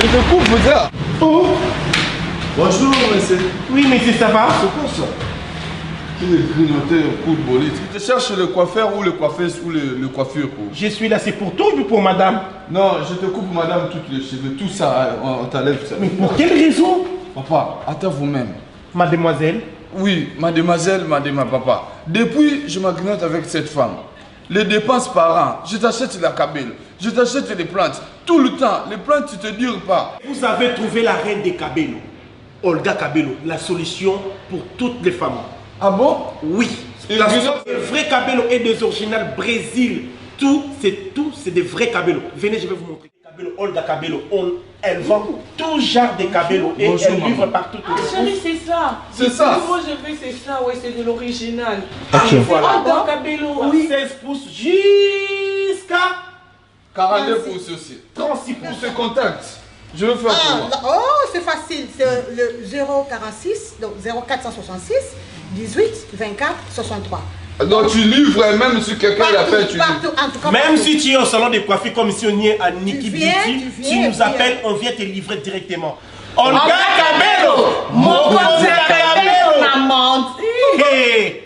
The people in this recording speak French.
Je te coupe, vous êtes. Oh. Bonjour, monsieur. Oui, monsieur, ça va? C'est quoi ça? Tu es grignoté au coup de bolide. Tu cherches le coiffeur ou le coiffeuse ou le coiffure pour... Je suis là, c'est pour toi ou pour madame? Non, je te coupe, madame, tous les cheveux, tout ça, on t'enlève ça. Mais pour quelle raison? Papa, attends vous-même. Mademoiselle? Oui, mademoiselle, papa. Depuis, je m'agnote avec cette femme. Les dépenses par an, je t'achète la cabelle, je t'achète les plantes. Tout le temps, les plantes, tu te dures pas. Vous avez trouvé la reine des Cabello, Olga Cabello, la solution pour toutes les femmes. Ah bon? Oui. La vrai Cabello et des originales Brésil. Tout, c'est des vrais Cabello. Venez, je vais vous montrer. Cabello, Olga Cabello, elle vend tout genre de Cabello et bonjour, elle livre partout. Ah chérie, c'est ça. C'est ça. Moi je veux, c'est ça, ouais, c'est de l'original. Ok. Voilà. Olga Cabello. Oui. 16 pouces jusqu'à 42 pouces aussi. 36 pouces. Pour ce contact, je veux faire pour moi. Oh, c'est facile. C'est le 046, donc 0466 18 24 63. Donc tu livres même si quelqu'un l'appelle, tu livres. Partout, en tout cas, Même partout. si tu es au salon de coiffure comme si on y est à Niki viens, Beauty, tu tu viens, nous appelles, viens. on vient te livrer directement. Olga Cabello, mon Olga Cabello. Cabello, maman. Hey.